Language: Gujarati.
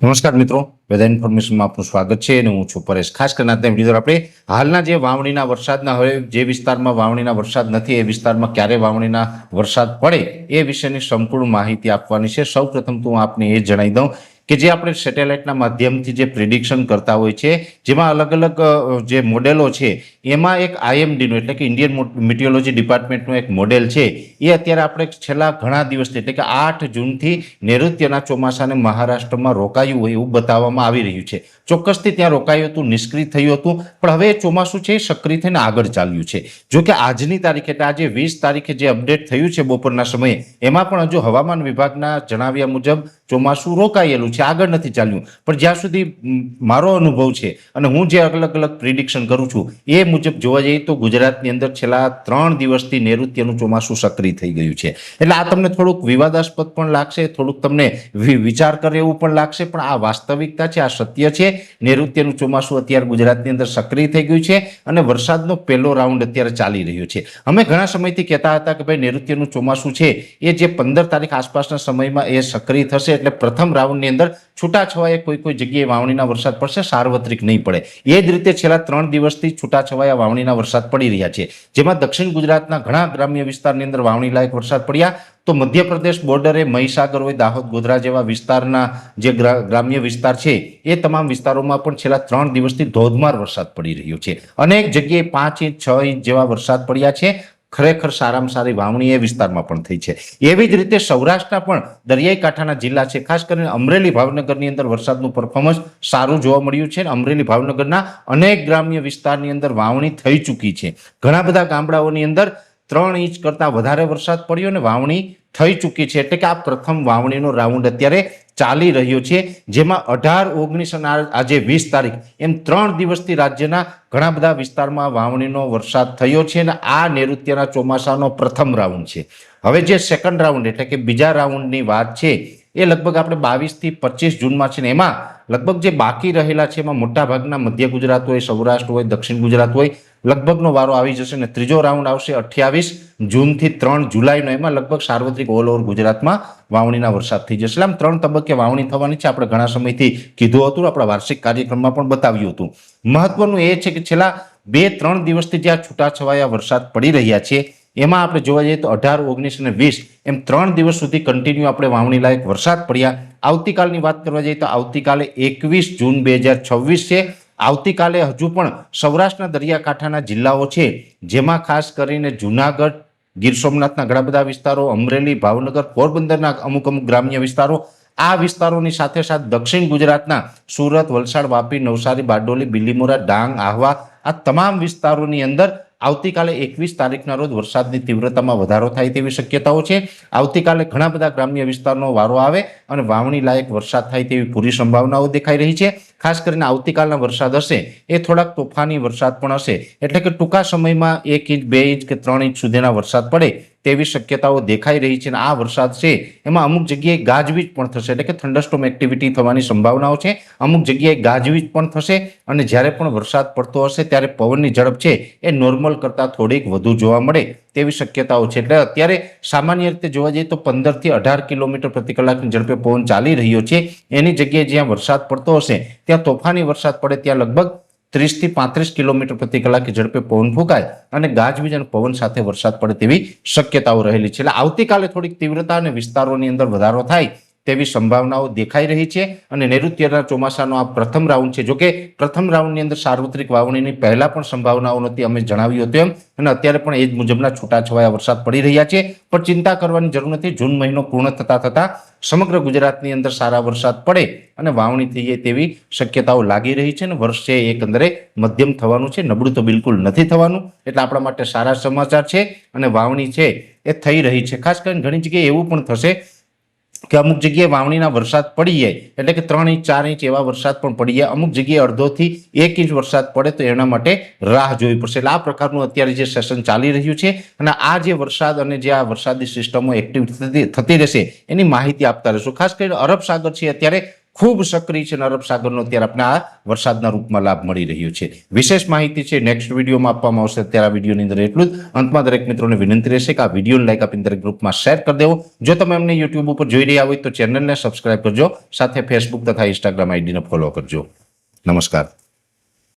નમસ્કાર મિત્રો, વેધર ઇન્ફોર્મેશનમાં આપનું સ્વાગત છે અને હું છું પરેશ. ખાસ કરીને આજના વિડીયો આપણે હાલના જે વાવણીના વરસાદના હવે જે વિસ્તારમાં વાવણીના વરસાદ નથી એ વિસ્તારમાં ક્યારે વાવણીના વરસાદ પડે એ વિશેની સંપૂર્ણ માહિતી આપવાની છે. સૌપ્રથમ તો હું આપને એ જણાવી દઉં કે જે આપણે સેટેલાઇટના માધ્યમથી જે પ્રિડિક્શન કરતા હોય છે, જેમાં અલગ અલગ જે મોડેલો છે એમાં એક આઈએમડીનું એટલે કે ઇન્ડિયન મિટિયોલોજી ડિપાર્ટમેન્ટનું એક મોડેલ છે એ અત્યારે આપણે છેલ્લા ઘણા દિવસથી એટલે કે 8 જૂનથી નૈઋત્યના ચોમાસાને મહારાષ્ટ્રમાં રોકાયું હોય એવું બતાવવામાં આવી રહ્યું છે. ચોક્કસથી ત્યાં રોકાયું હતું, નિષ્ક્રિય થયું હતું, પણ હવે ચોમાસું છે એ સક્રિય થઈને આગળ ચાલ્યું છે. જો કે આજની તારીખે એટલે આજે 20 તારીખે જે અપડેટ થયું છે બપોરના સમયે એમાં પણ હજુ હવામાન વિભાગના જણાવ્યા મુજબ ચોમાસું રોકાયેલું છે, આગળ નથી ચાલ્યું. પણ જ્યાં સુધી મારો અનુભવ છે અને હું જે અલગ અલગ પ્રિડિક્શન કરું છું એ મુજબ જોવા જઈએ તો ગુજરાતની અંદર છેલ્લા 3 દિવસથી નૈઋત્યનું ચોમાસું સક્રિય થઈ ગયું છે. એટલે આ તમને થોડુંક વિવાદાસ્પદ પણ લાગશે, થોડુંક તમને વિચાર કરે એવું પણ લાગશે, પણ આ વાસ્તવિકતા છે, આ સત્ય છે. નૈઋત્યનું ચોમાસું અત્યારે ગુજરાતની અંદર સક્રિય થઈ ગયું છે અને વરસાદનો પહેલો રાઉન્ડ અત્યારે ચાલી રહ્યો છે. અમે ઘણા સમયથી કહેતા હતા કે ભાઈ નૈઋત્યનું ચોમાસું છે એ જે 15 તારીખ આસપાસના સમયમાં એ સક્રિય થશે એટલે પ્રથમ રાઉન્ડની અંદર છૂટાછવાયા કોઈ જગ્યાએ વાવણીના વરસાદ પડશે, સાર્વત્રિક નહીં પડે. એ જ રીતે છેલ્લા 3 દિવસથી છૂટાછવાયા વાવણીના વરસાદ પડી રહ્યા છે, જેમાં દક્ષિણ ગુજરાતના ઘણા ગ્રામ્ય વિસ્તારની અંદર વાવણી લાયક વરસાદ પડ્યા. તો મધ્યપ્રદેશ બોર્ડરે મહીસાગર હોય, દાહોદ, ગોધરા જેવા વિસ્તારના જે ગ્રામ્ય વિસ્તાર છે એ તમામ વિસ્તારોમાં પણ છેલ્લા 3 દિવસથી ધોધમાર વરસાદ પડી રહ્યો છે. અનેક જગ્યાએ 5 ઇંચ 6 ઇંચ જેવા વરસાદ પડ્યા છે. ખરેખર સારામાં સારી વાવણી એ વિસ્તારમાં પણ થઈ છે. એવી જ રીતે સૌરાષ્ટ્રના પણ દરિયાઈ કાંઠાના જિલ્લા છે, ખાસ કરીને અમરેલી, ભાવનગરની અંદર વરસાદનું પરફોર્મન્સ સારું જોવા મળ્યું છે. અમરેલી, ભાવનગરના અનેક ગ્રામ્ય વિસ્તારની અંદર વાવણી થઈ ચૂકી છે. ઘણા બધા ગામડાઓની અંદર 3 ઇંચ કરતાં વધારે વરસાદ પડ્યો અને વાવણી થઈ ચૂકી છે. એટલે કે આ પ્રથમ વાવણીનો રાઉન્ડ અત્યારે ચાલી રહ્યો છે, જેમાં 18, 19 અને આજે 20 તારીખ એમ 3 દિવસથી રાજ્યના ઘણા બધા વિસ્તારમાં વાવણીનો વરસાદ થયો છે અને આ નૈઋત્યના ચોમાસાનો પ્રથમ રાઉન્ડ છે. હવે જે સેકન્ડ રાઉન્ડ એટલે કે બીજા રાઉન્ડની વાત છે એ લગભગ આપણે 22 થી 25 જૂનમાં છે ને એમાં લગભગ જે બાકી રહેલા છે એમાં મોટાભાગના મધ્ય ગુજરાત હોય, સૌરાષ્ટ્ર હોય, દક્ષિણ ગુજરાત હોય, લગભગનો વારો આવી જશે અને ત્રીજો રાઉન્ડ આવશે 28 જૂનથી 3 જુલાઈનો. એમાં લગભગ સાર્વત્રિક ઓલ ઓવર ગુજરાતમાં વાવણીના વરસાદ થઈ જશે. આમ 3 તબક્કે વાવણી થવાની છે. આપણે ઘણા સમયથી કીધું હતું, આપણા વાર્ષિક કાર્યક્રમમાં પણ બતાવ્યું હતું. મહત્વનું એ છે કે છેલ્લા 2-3 દિવસથી જ્યાં છૂટાછવાયા વરસાદ પડી રહ્યા છે એમાં આપણે જોવા જઈએ તો 18, 19 અને 20 એમ 3 દિવસ સુધી કન્ટિન્યુ આપણે વાવણી લાયક વરસાદ પડ્યા. આવતીકાલની વાત કરવા જઈએ તો આવતીકાલે 21 જૂન 2026 છે. આવતીકાલે હજુ પણ સૌરાષ્ટ્રના દરિયાકાંઠાના જિલ્લાઓ છે, જેમાં ખાસ કરીને જુનાગઢ, ગીર સોમનાથના ઘણા બધા વિસ્તારો, અમરેલી, ભાવનગર, પોરબંદરના અમુક ગ્રામ્ય વિસ્તારો, આ વિસ્તારોની સાથે સાથે દક્ષિણ ગુજરાતના સુરત, વલસાડ, વાપી, નવસારી, બારડોલી, બિલીમોરા, ડાંગ, આહવા, આ તમામ વિસ્તારોની અંદર આવતીકાલે 21 તારીખના રોજ વરસાદની તીવ્રતામાં વધારો થાય તેવી શક્યતાઓ છે. આવતીકાલે ઘણા બધા ગ્રામ્ય વિસ્તારનો વારો આવે અને વાવણી લાયક વરસાદ થાય તેવી પૂરી સંભાવનાઓ દેખાઈ રહી છે. ખાસ કરીને આવતીકાલના વરસાદ હશે એ થોડાક તોફાની વરસાદ પણ હશે, એટલે કે ટૂંકા સમયમાં 1 ઇંચ, 2 ઇંચ કે 3 ઇંચ સુધીના વરસાદ પડે તેવી શક્યતાઓ દેખાઈ રહી છે. અને આ વરસાદ છે એમાં અમુક જગ્યાએ ગાજવીજ પણ થશે, એટલે કે થંડરસ્ટોર્મ એક્ટિવિટી થવાની સંભાવનાઓ છે. અમુક જગ્યાએ ગાજવીજ પણ થશે અને જ્યારે પણ વરસાદ પડતો હશે ત્યારે પવનની ઝડપ છે એ નોર્મલ કરતાં થોડીક વધુ જોવા મળે તેવી શક્યતાઓ છે. એટલે અત્યારે સામાન્ય રીતે જોવા જઈએ તો 15 થી 18 કિલોમીટર પ્રતિ કલાકની ઝડપે પવન ચાલી રહ્યો છે. એની જગ્યાએ જ્યાં વરસાદ પડતો હશે ત્યાં તોફાની વરસાદ પડે ત્યાં લગભગ 30 થી 35 કિલોમીટર પ્રતિ કલાકની ઝડપે પવન ફૂંકાય અને ગાજવીજ અને પવન સાથે વરસાદ પડે તેવી શક્યતાઓ રહેલી છે. એટલે આવતીકાલે થોડીક તીવ્રતા અને વિસ્તારોની અંદર વધારો થાય તેવી સંભાવનાઓ દેખાઈ રહી છે. અને નૈઋત્યના ચોમાસાનો આ પ્રથમ રાઉન્ડ છે. જોકે પ્રથમ રાઉન્ડની અંદર સાર્વત્રિક વાવણીની પહેલા પણ સંભાવનાઓ નથી, અમે જણાવ્યું હતું એમ, અને અત્યારે પણ એ જ મુજબના છૂટાછવાયા વરસાદ પડી રહ્યા છે. પણ ચિંતા કરવાની જરૂર નથી. જૂન મહિનો પૂર્ણ થતા સમગ્ર ગુજરાતની અંદર સારા વરસાદ પડે અને વાવણી થઈ જાય તેવી શક્યતાઓ લાગી રહી છે. અને વર્ષ છે એકંદરે મધ્યમ થવાનું છે, નબળું તો બિલકુલ નથી થવાનું. એટલે આપણા માટે સારા સમાચાર છે અને વાવણી છે એ થઈ રહી છે. ખાસ કરીને ઘણી જગ્યાએ એવું પણ થશે કે અમુક જગ્યાએ વાવણીના વરસાદ પડી જાય એટલે કે 3 ઇંચ 4 ઇંચ એવા વરસાદ પણ પડી જાય. અમુક જગ્યાએ અડધોથી 1 ઇંચ વરસાદ પડે તો એના માટે રાહ જોવી પડશે. એટલે આ પ્રકારનું અત્યારે જે સેશન ચાલી રહ્યું છે અને આ જે વરસાદ અને જે આ વરસાદી સિસ્ટમો એક્ટિવ થતી રહેશે એની માહિતી આપતા રહેશું. ખાસ કરીને અરબ સાગર છે અત્યારે ખૂબ સક્રિય છે અને અરબ સાગરનો અત્યારે આપણે આ વરસાદના રૂપમાં લાભ મળી રહ્યો છે. વિશેષ માહિતી છે નેક્સ્ટ વિડીયોમાં આપવામાં આવશે. ત્યારે આ વિડીયોની અંદર એટલું જ. અંતમાં દરેક મિત્રોને વિનંતી રહેશે કે આ વિડીયોને લાઈક આપીને દરેક ગ્રુપમાં શેર કરી દેવો. જો તમે અમને યુટ્યુબ ઉપર જોઈ રહ્યા હોય તો ચેનલને સબસ્ક્રાઇબ કરજો, સાથે ફેસબુક તથા ઇન્સ્ટાગ્રામ આઈડીને ફોલો કરજો. નમસ્કાર.